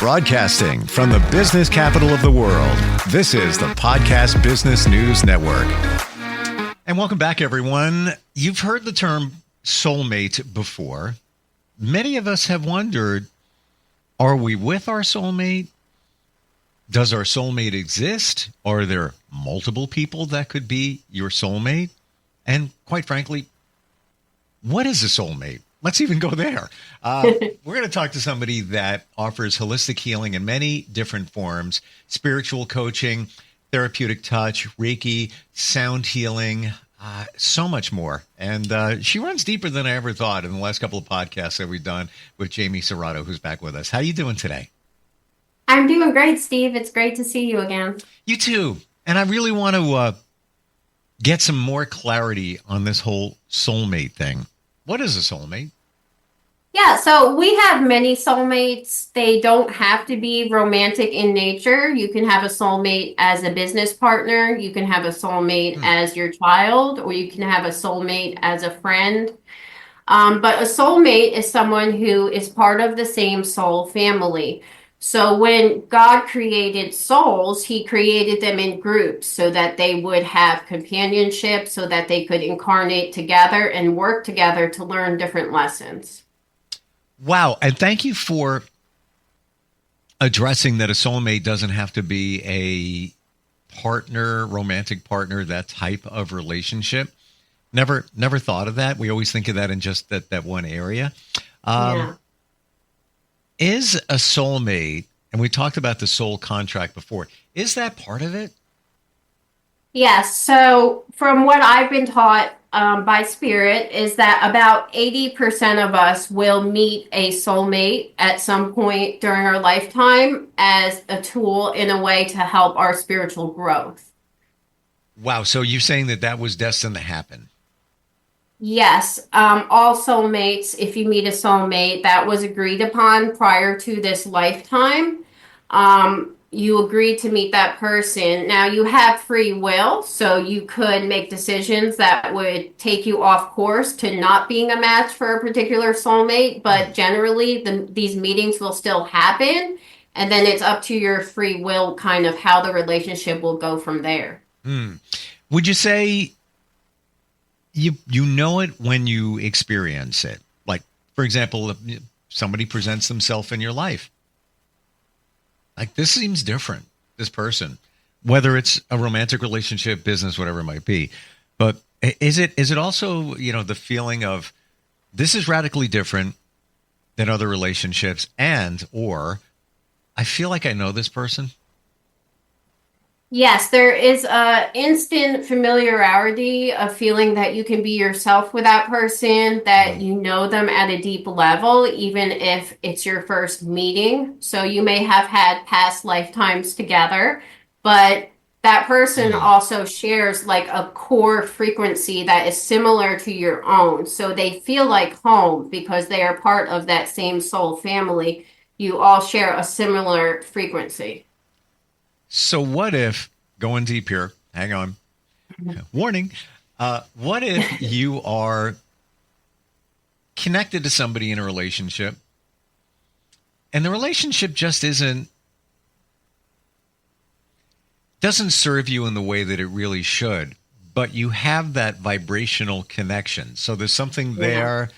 Broadcasting from the business capital of the world, this is the Podcast Business News Network. And welcome back, everyone. You've heard the term soulmate before. Many of us have wondered, are we with our soulmate? Does our soulmate exist? Are there multiple people that could be your soulmate? And quite frankly, what is a soulmate? Let's even go there. We're going to talk to somebody that offers holistic healing in many different forms: spiritual coaching, therapeutic touch, Reiki, sound healing, so much more. And she runs deeper than I ever thought in the last couple of podcasts that we've done with Jamie Serrato, who's back with us. How are you doing today? I'm doing great, Steve. It's great to see you again. You too. And I really want to get some more clarity on this whole soulmate thing. What is a soulmate? Yeah, so we have many soulmates. They don't have to be romantic in nature. You can have a soulmate as a business partner. You can have a soulmate as your child, or you can have a soulmate as a friend. But a soulmate is someone who is part of the same soul family. So when God created souls, he created them in groups so that they would have companionship, so that they could incarnate together and work together to learn different lessons. Wow. And thank you for addressing that a soulmate doesn't have to be a partner, romantic partner, that type of relationship. Never thought of that. We always think of that in just that one area. Is a soulmate, and we talked about the soul contract before, is that part of it? Yes. So from what I've been taught by Spirit is that about 80% of us will meet a soulmate at some point during our lifetime as a tool in a way to help our spiritual growth. Wow. So you're saying that was destined to happen? Yes. All soulmates, if you meet a soulmate, that was agreed upon prior to this lifetime. You agreed to meet that person. Now you have free will, so you could make decisions that would take you off course to not being a match for a particular soulmate. But generally, these meetings will still happen. And then it's up to your free will, kind of how the relationship will go from there. Would you say you know it when you experience it? Like, for example, if somebody presents themselves in your life, like, this seems different, this person, whether it's a romantic relationship, business, whatever it might be. But is it also, the feeling of this is radically different than other relationships, or I feel like I know this person? Yes, there is a instant familiarity of feeling that you can be yourself with that person, that you know them at a deep level, even if it's your first meeting. So you may have had past lifetimes together, but that person also shares like a core frequency that is similar to your own. So they feel like home because they are part of that same soul family. You all share a similar frequency. So what if, going deep here, hang on, warning, what if you are connected to somebody in a relationship and the relationship just doesn't serve you in the way that it really should, but you have that vibrational connection. So there's something there.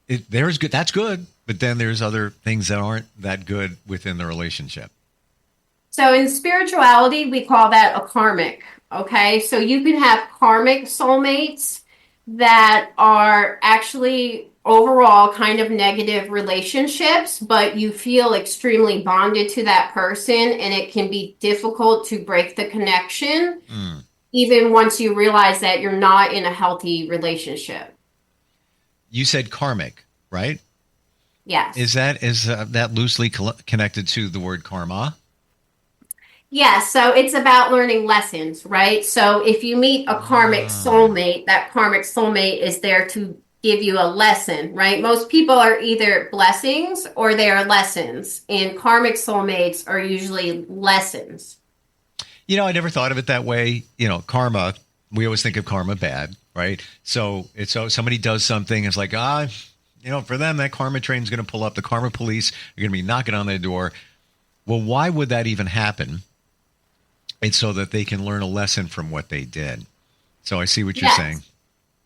There's good. That's good. But then there's other things that aren't that good within the relationship. So in spirituality, we call that a karmic, okay? So you can have karmic soulmates that are actually overall kind of negative relationships, but you feel extremely bonded to that person, and it can be difficult to break the connection, even once you realize that you're not in a healthy relationship. You said karmic, right? Yes. Is that loosely connected to the word karma? Yeah, so it's about learning lessons, right? So if you meet a karmic soulmate, that karmic soulmate is there to give you a lesson, right? Most people are either blessings or they are lessons, and karmic soulmates are usually lessons. I never thought of it that way. Karma, we always think of karma bad, right? So somebody does something, it's like, for them, that karma train's going to pull up. The karma police are going to be knocking on their door. Well, why would that even happen? It's so that they can learn a lesson from what they did. So I see what you're saying. Yes.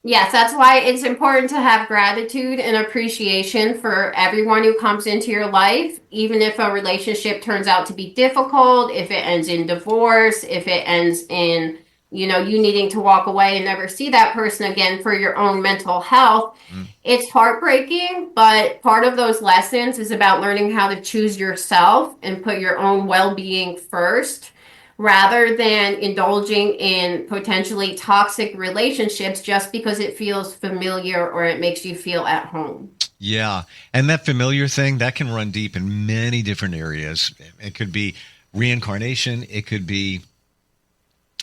Yes, that's why it's important to have gratitude and appreciation for everyone who comes into your life, even if a relationship turns out to be difficult, if it ends in divorce, if it ends in, you needing to walk away and never see that person again for your own mental health. Mm. It's heartbreaking, but part of those lessons is about learning how to choose yourself and put your own well-being first rather than indulging in potentially toxic relationships just because it feels familiar or it makes you feel at home. Yeah. And that familiar thing, that can run deep in many different areas. It could be reincarnation. It could be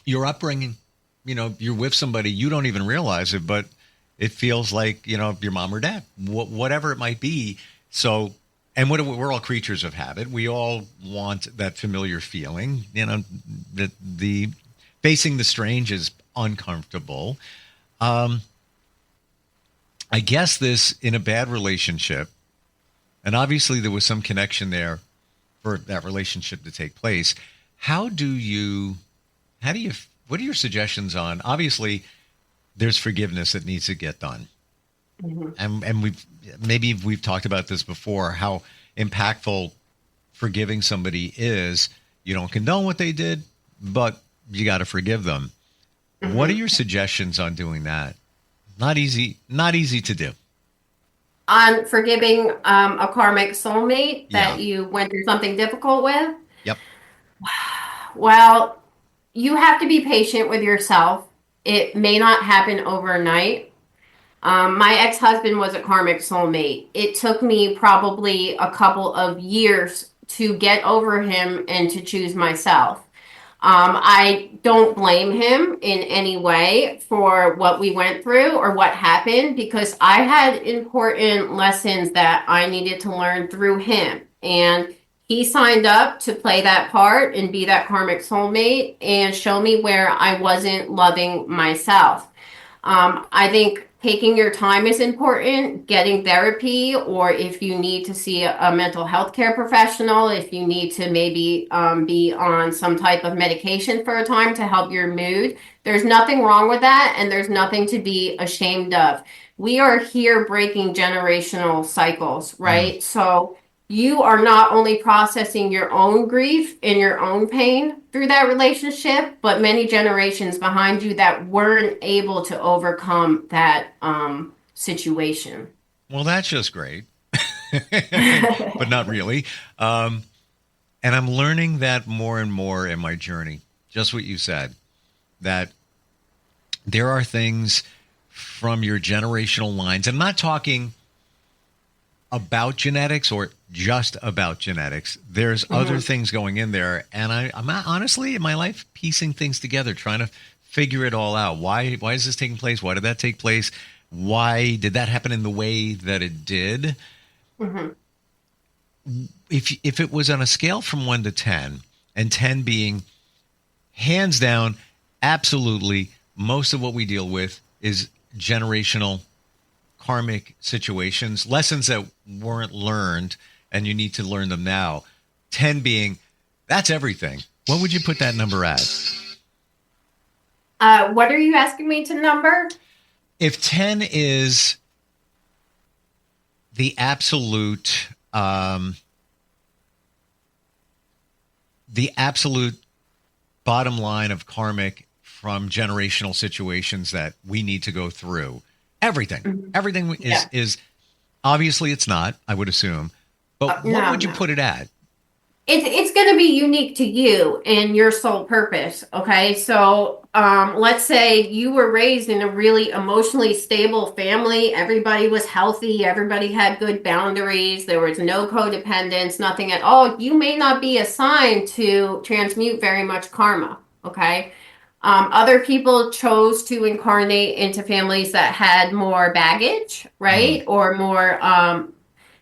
your upbringing. You're with somebody, you don't even realize it, but it feels like, your mom or dad, whatever it might be. So, and we're all creatures of habit. We all want that familiar feeling, that the facing the strange is uncomfortable. I guess this in a bad relationship, and obviously there was some connection there for that relationship to take place. What are your suggestions on, obviously there's forgiveness that needs to get done. Mm-hmm. And we've talked about this before, how impactful forgiving somebody is. You don't condone what they did, but you got to forgive them. Mm-hmm. What are your suggestions on doing that? Not easy to do. On forgiving a karmic soulmate Yeah. that you went through something difficult with? Yep. Well, you have to be patient with yourself. It may not happen overnight. My ex-husband was a karmic soulmate. It took me probably a couple of years to get over him and to choose myself. I don't blame him in any way for what we went through or what happened because I had important lessons that I needed to learn through him. And he signed up to play that part and be that karmic soulmate and show me where I wasn't loving myself. I think taking your time is important, getting therapy, or if you need to see a mental health care professional, if you need to maybe be on some type of medication for a time to help your mood. There's nothing wrong with that, and there's nothing to be ashamed of. We are here breaking generational cycles, Mm. right? So you are not only processing your own grief and your own pain through that relationship, but many generations behind you that weren't able to overcome that situation. Well, that's just great, but not really. And I'm learning that more and more in my journey. Just what you said, that there are things from your generational lines. I'm not talking about genetics or just about genetics. There's other things going in there. And I'm honestly in my life piecing things together, trying to figure it all out. Why is this taking place? Why did that take place? Why did that happen in the way that it did? Mm-hmm. If it was on a scale from 1 to 10, and 10 being hands down, absolutely, most of what we deal with is generational karmic situations, lessons that weren't learned, and you need to learn them now. 10 being, that's everything. What would you put that number at? What are you asking me to number? If 10 is the absolute bottom line of karmic from generational situations that we need to go through, everything is obviously it's not, I would assume, but what would you put it at? It's going to be unique to you and your sole purpose. Okay. So, let's say you were raised in a really emotionally stable family. Everybody was healthy. Everybody had good boundaries. There was no codependence, nothing at all. You may not be assigned to transmute very much karma. Okay. Other people chose to incarnate into families that had more baggage, right? Or more,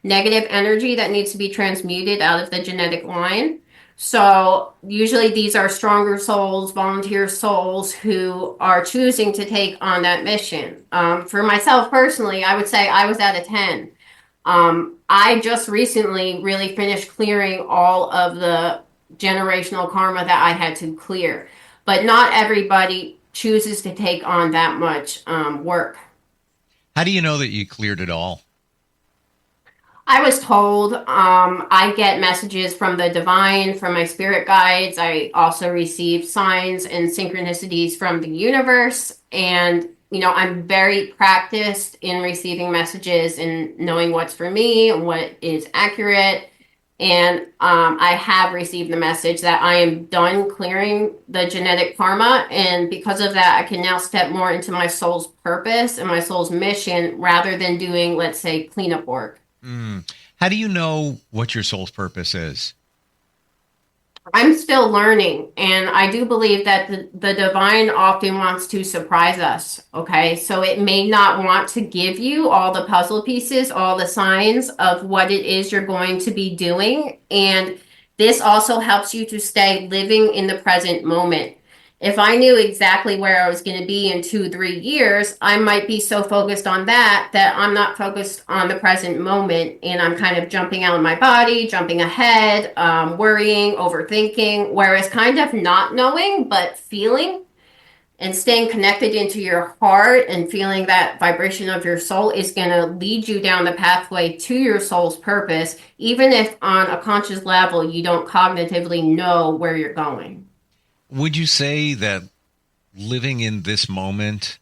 negative energy that needs to be transmuted out of the genetic line. So usually these are stronger souls, volunteer souls who are choosing to take on that mission. For myself personally, I would say I was at a 10. I just recently really finished clearing all of the generational karma that I had to clear, but not everybody chooses to take on that much work. How do you know that you cleared it all? I was told I get messages from the divine, from my spirit guides. I also receive signs and synchronicities from the universe. And, I'm very practiced in receiving messages and knowing what's for me and what is accurate. And I have received the message that I am done clearing the genetic karma. And because of that, I can now step more into my soul's purpose and my soul's mission rather than doing, let's say, cleanup work. How do you know what your soul's purpose is? I'm still learning, and I do believe that the divine often wants to surprise us. Okay, so it may not want to give you all the puzzle pieces, all the signs of what it is you're going to be doing. And this also helps you to stay living in the present moment. If I knew exactly where I was going to be in 2, 3 years, I might be so focused on that I'm not focused on the present moment. And I'm kind of jumping out of my body, jumping ahead, worrying, overthinking. Whereas kind of not knowing, but feeling and staying connected into your heart and feeling that vibration of your soul is going to lead you down the pathway to your soul's purpose, even if on a conscious level you don't cognitively know where you're going. Would you say that living in this moment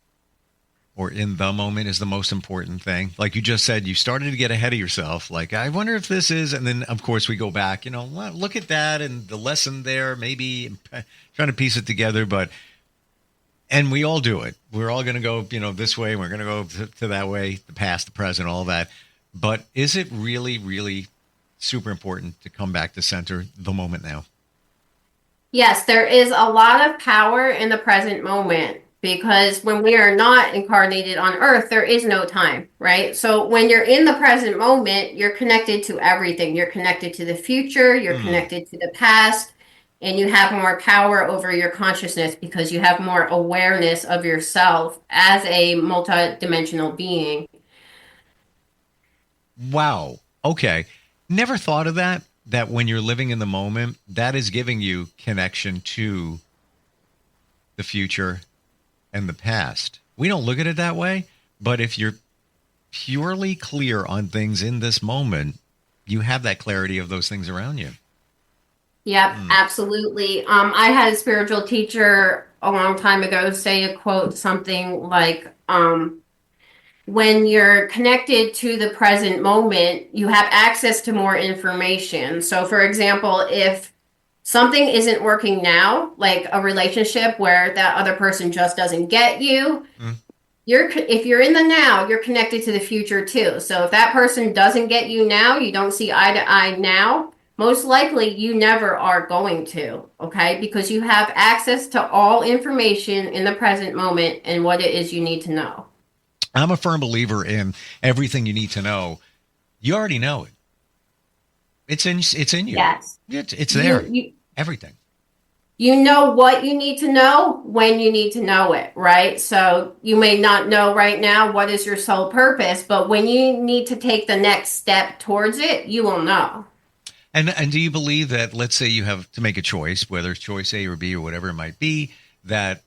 or in the moment is the most important thing? Like you just said, you started to get ahead of yourself. Like, I wonder if this is, and then of course we go back, look at that and the lesson there, maybe trying to piece it together, and we all do it. We're all going to go, this way. We're going to go to that way, the past, the present, all that. But is it really, really super important to come back to center the moment now? Yes, there is a lot of power in the present moment because when we are not incarnated on earth, there is no time, right? So when you're in the present moment, you're connected to everything. You're connected to the future, you're connected to the past, and you have more power over your consciousness because you have more awareness of yourself as a multidimensional being. Wow. Okay. Never thought of that when you're living in the moment, that is giving you connection to the future and the past. We don't look at it that way, but if you're purely clear on things in this moment, you have that clarity of those things around you. Yep, absolutely. I had a spiritual teacher a long time ago say a quote, something like, when you're connected to the present moment, you have access to more information. So, for example, if something isn't working now, like a relationship where that other person just doesn't get you, if you're in the now, you're connected to the future too. So if that person doesn't get you now, you don't see eye to eye now, most likely you never are going to, okay? Because you have access to all information in the present moment and what it is you need to know. I'm a firm believer in everything you need to know. You already know it. It's in you. Yes. It's there. Everything. You know what you need to know when you need to know it, right? So you may not know right now what is your soul purpose, but when you need to take the next step towards it, you will know. And do you believe that, let's say you have to make a choice, whether it's choice A or B or whatever it might be, that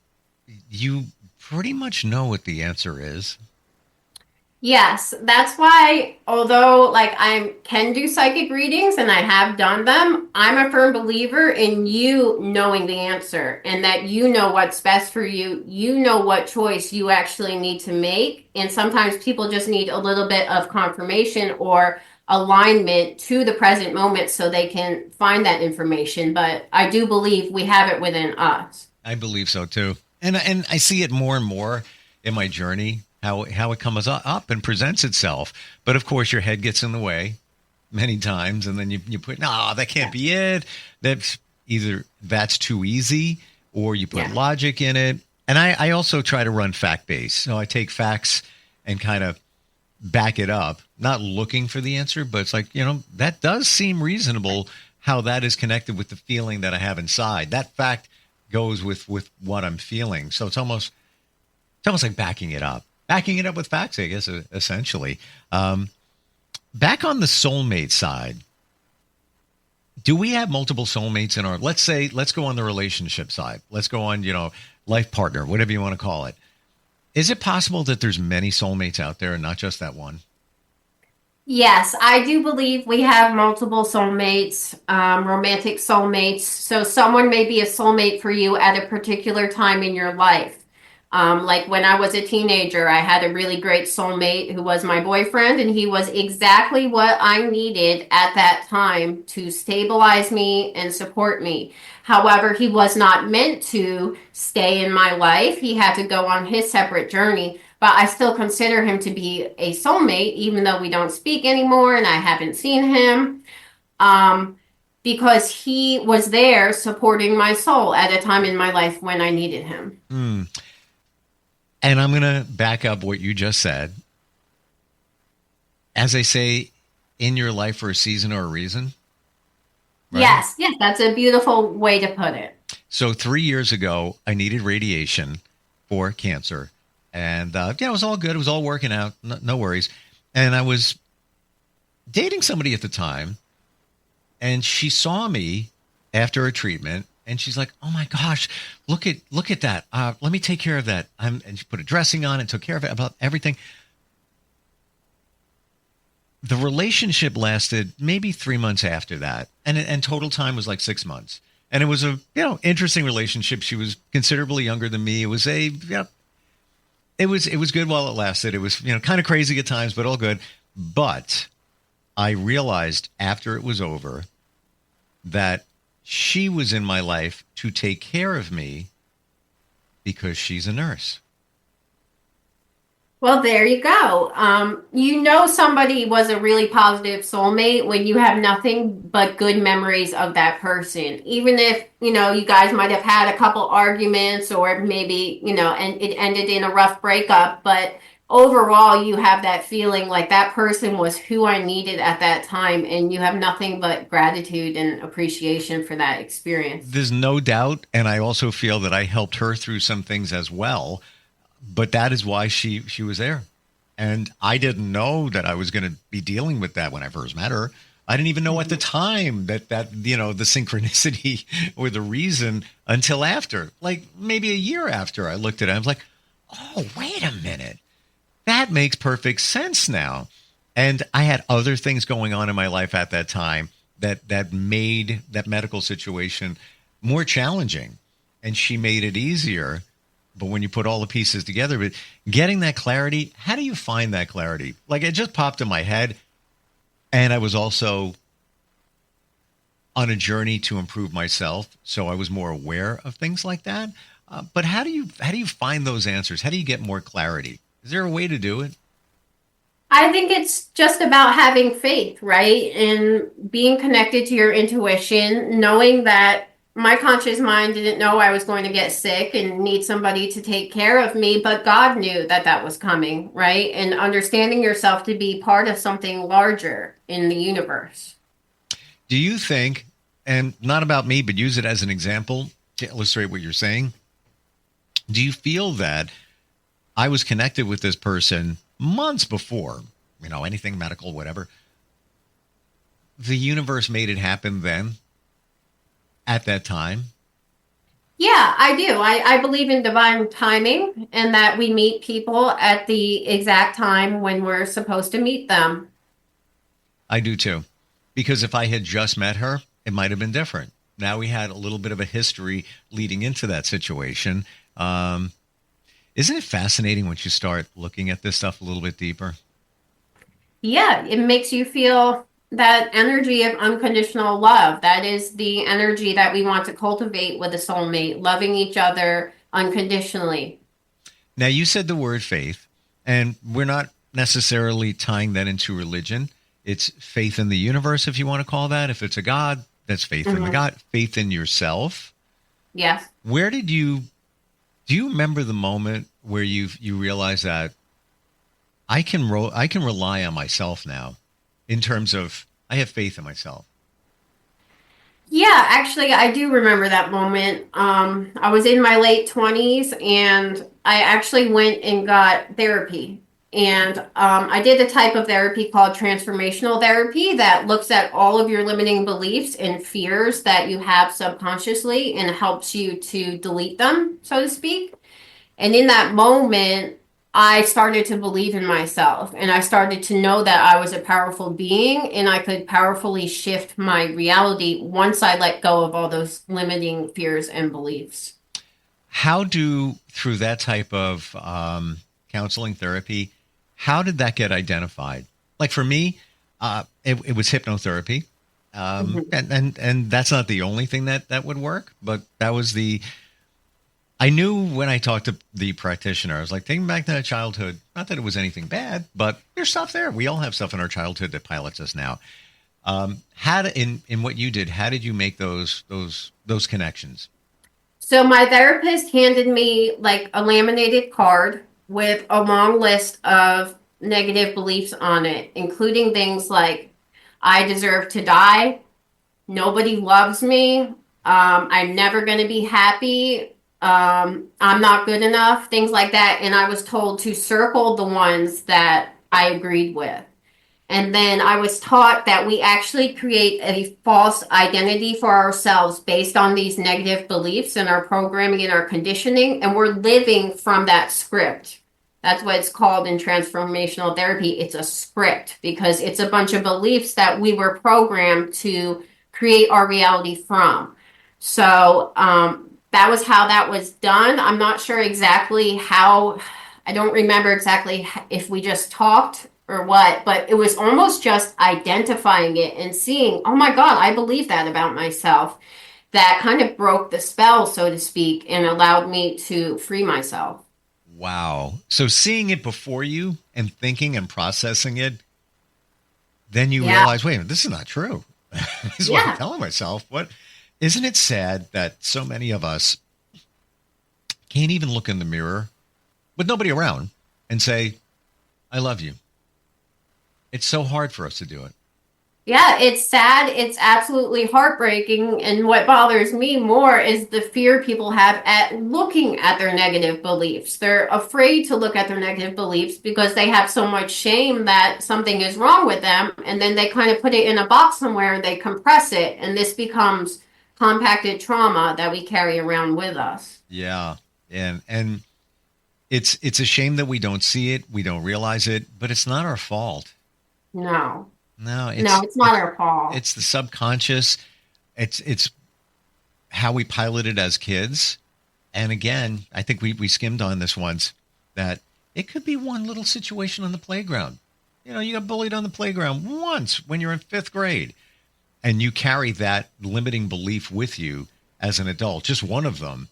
you pretty much know what the answer is? Yes, that's why, although like I can do psychic readings and I have done them, I'm a firm believer in you knowing the answer and that you know what's best for you. You know what choice you actually need to make. And sometimes people just need a little bit of confirmation or alignment to the present moment so they can find that information. But I do believe we have it within us. I believe so too. And I see it more and more in my journey. How it comes up and presents itself. But of course, your head gets in the way many times. And then you put, no, that can't be it. That's either that's too easy or you put logic in it. And I also try to run fact-based. So I take facts and kind of back it up, not looking for the answer, but it's like, that does seem reasonable how that is connected with the feeling that I have inside. That fact goes with what I'm feeling. So it's almost like backing it up. Backing it up with facts, I guess, essentially. Back on the soulmate side, do we have multiple soulmates in our, let's go on the relationship side. Let's go on, life partner, whatever you want to call it. Is it possible that there's many soulmates out there and not just that one? Yes, I do believe we have multiple soulmates, romantic soulmates. So someone may be a soulmate for you at a particular time in your life. Like when I was a teenager, I had a really great soulmate who was my boyfriend, and he was exactly what I needed at that time to stabilize me and support me. However, he was not meant to stay in my life. He had to go on his separate journey, but I still consider him to be a soulmate, even though we don't speak anymore and I haven't seen him. Because he was there supporting my soul at a time in my life when I needed him. Mm. And I'm going to back up what you just said. As I say, in your life for a season or a reason. Right? Yes, that's a beautiful way to put it. So 3 years ago, I needed radiation for cancer. And it was all good. It was all working out. No worries. And I was dating somebody at the time. And she saw me after a treatment. And she's like, "Oh my gosh, look at that. Let me take care of that." And she put a dressing on and took care of it, about everything. The relationship lasted maybe 3 months after that. And total time was like 6 months. And it was a, interesting relationship. She was considerably younger than me. It was it was good while it lasted. It was, kind of crazy at times, but all good. But I realized after it was over that she was in my life to take care of me because she's a nurse. Well, there you go. Somebody was a really positive soulmate when you have nothing but good memories of that person. Even if, you guys might have had a couple arguments or maybe, and it ended in a rough breakup, but overall you have that feeling like that person was who I needed at that time, and you have nothing but gratitude and appreciation for that experience. There's no doubt, and I also feel that I helped her through some things as well, but that is why she was there. And I didn't know that I was going to be dealing with that when I first met her. I didn't even know at the time that the synchronicity or the reason until after, like maybe a year after I looked at it. I was like, "Oh, wait a minute. That makes perfect sense now." And I had other things going on in my life at that time that made that medical situation more challenging. And she made it easier. But when you put all the pieces together, but getting that clarity, how do you find that clarity? Like, it just popped in my head. And I was also on a journey to improve myself. So I was more aware of things like that. But how do you find those answers? How do you get more clarity? Is there a way to do it? I think it's just about having faith, right? And being connected to your intuition, knowing that my conscious mind didn't know I was going to get sick and need somebody to take care of me, but God knew that was coming, right? And understanding yourself to be part of something larger in the universe. Do you think, and not about me, but use it as an example to illustrate what you're saying, do you feel that I was connected with this person months before, anything medical, whatever, the universe made it happen then? At that time? Yeah, I do. I believe in divine timing and that we meet people at the exact time when we're supposed to meet them. I do too. Because if I had just met her, it might have been different. Now we had a little bit of a history leading into that situation. Isn't it fascinating once you start looking at this stuff a little bit deeper? Yeah, it makes you feel that energy of unconditional love. That is the energy that we want to cultivate with a soulmate, loving each other unconditionally. Now, you said the word faith, and we're not necessarily tying that into religion. It's faith in the universe, if you want to call that. If it's a God, that's faith in the God. Faith in yourself. Yes. Where do you remember the moment where you realize that I can rely on myself now? In terms of, I have faith in myself. Yeah, actually, I do remember that moment. I was in my late 20s and I actually went and got therapy. And I did a type of therapy called transformational therapy that looks at all of your limiting beliefs and fears that you have subconsciously and helps you to delete them, so to speak. And in that moment, I started to believe in myself and I started to know that I was a powerful being and I could powerfully shift my reality once I let go of all those limiting fears and beliefs. How through that type of counseling therapy, how did that get identified? Like for me, it was hypnotherapy. And that's not the only thing that would work, but that was I knew when I talked to the practitioner, I was like, thinking back to that childhood, not that it was anything bad, but there's stuff there. We all have stuff in our childhood that pilots us now. In what you did, how did you make those connections? So my therapist handed me like a laminated card with a long list of negative beliefs on it, including things like I deserve to die, nobody loves me, I'm never going to be happy, I'm not good enough, things like that. And I was told to circle the ones that I agreed with. And then I was taught that we actually create a false identity for ourselves based on these negative beliefs and our programming and our conditioning. And we're living from that script. That's what it's called in transformational therapy. It's a script because it's a bunch of beliefs that we were programmed to create our reality from. So that was how that was done. I'm not sure exactly how, I don't remember exactly if we just talked or what, but it was almost just identifying it and seeing, oh my God, I believe that about myself. That kind of broke the spell, so to speak, and allowed me to free myself. Wow. So seeing it before you and thinking and processing it, then you realize, wait a minute, this is not true. This is what I'm telling myself. Isn't it sad that so many of us can't even look in the mirror with nobody around and say, I love you? It's so hard for us to do it. Yeah, it's sad. It's absolutely heartbreaking. And what bothers me more is the fear people have at looking at their negative beliefs. They're afraid to look at their negative beliefs because they have so much shame that something is wrong with them. And then they kind of put it in a box somewhere and they compress it. And this becomes compacted trauma that we carry around with us. Yeah. And it's a shame that we don't see it. We don't realize it, but it's not our fault. No, it's not our fault. It's the subconscious. It's how we piloted as kids. And again, I think we skimmed on this once, that it could be one little situation on the playground. You know, you got bullied on the playground once when you're in 5th grade, and you carry that limiting belief with you as an adult, just one of them.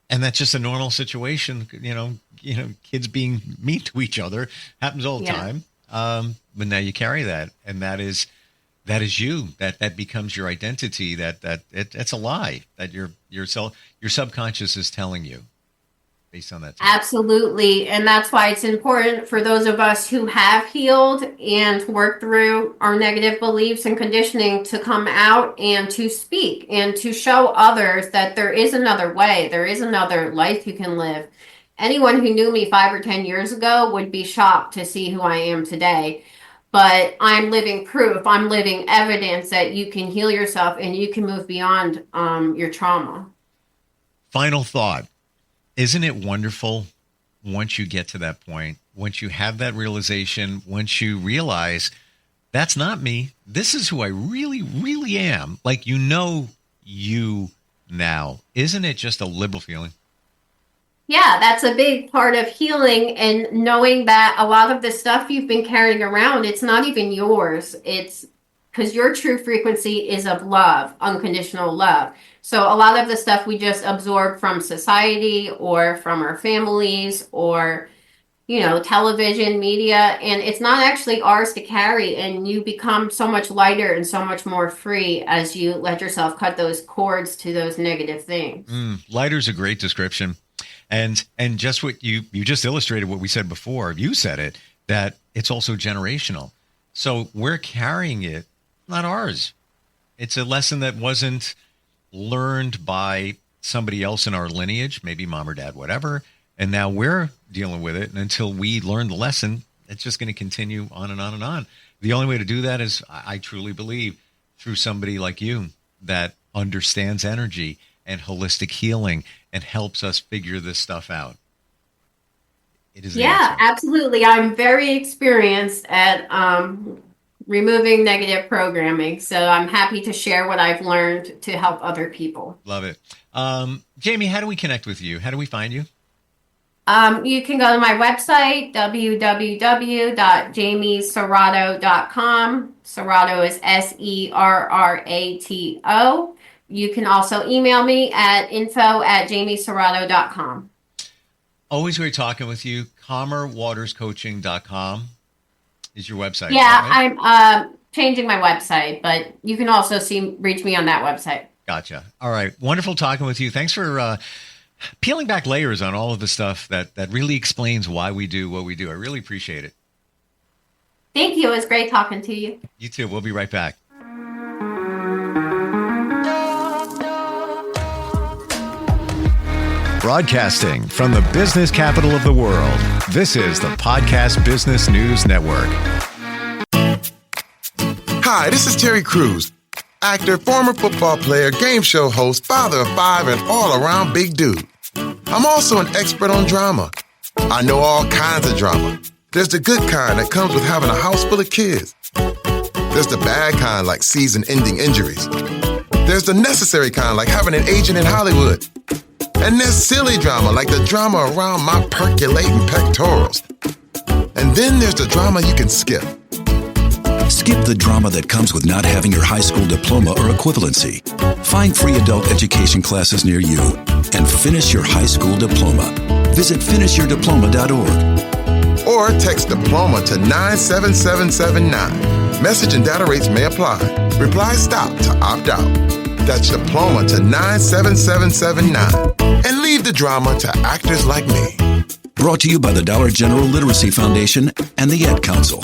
And that's just a normal situation. You know, kids being mean to each other happens all the time. But now you carry that, and that is you. That becomes your identity. It's a lie that your subconscious is telling you based on that. Absolutely, and that's why it's important for those of us who have healed and worked through our negative beliefs and conditioning to come out and to speak and to show others that there is another way, there is another life you can live. Anyone who knew me 5 or 10 years ago would be shocked to see who I am today. But I'm living proof. I'm living evidence that you can heal yourself and you can move beyond your trauma. Final thought. Isn't it wonderful once you get to that point, once you have that realization, once you realize that's not me, this is who I really, really am. Like, you now. Isn't it just a liberal feeling? Yeah, that's a big part of healing, and knowing that a lot of the stuff you've been carrying around, it's not even yours. It's because your true frequency is of love, unconditional love. So a lot of the stuff we just absorb from society or from our families or, television, media, and it's not actually ours to carry. And you become so much lighter and so much more free as you let yourself cut those cords to those negative things. Lighter's a great description. And just what you just illustrated what we said before, you said it, that it's also generational. So we're carrying it, not ours. It's a lesson that wasn't learned by somebody else in our lineage, maybe mom or dad, whatever. And now we're dealing with it. And until we learn the lesson, it's just going to continue on and on and on. The only way to do that is, I truly believe, through somebody like you that understands energy and holistic healing and helps us figure this stuff out. It is absolutely. I'm very experienced at removing negative programming. So I'm happy to share what I've learned to help other people. Love it. Jamie, how do we connect with you? How do we find you? You can go to my website, www.jamieserrato.com. Serrato is Serrato. You can also email me at info@jamieserrato.com. Always great talking with you. calmerwaterscoaching.com is your website. Yeah, right? I'm changing my website, but you can also reach me on that website. Gotcha. All right. Wonderful talking with you. Thanks for peeling back layers on all of the stuff that really explains why we do what we do. I really appreciate it. Thank you. It was great talking to you. You too. We'll be right back. Broadcasting from the business capital of the world, this is the Podcast Business News Network. Hi, this is Terry Crews, actor, former football player, game show host, father of 5, and all-around big dude. I'm also an expert on drama. I know all kinds of drama. There's the good kind that comes with having a house full of kids. There's the bad kind like season-ending injuries. There's the necessary kind like having an agent in Hollywood. And there's silly drama like the drama around my percolating pectorals. And then there's the drama you can skip. Skip the drama that comes with not having your high school diploma or equivalency. Find free adult education classes near you and finish your high school diploma. Visit finishyourdiploma.org. Or text diploma to 97779. Message and data rates may apply. Reply STOP to opt out. That's diploma to 97779. And leave the drama to actors like me. Brought to you by the Dollar General Literacy Foundation and the Ad Council.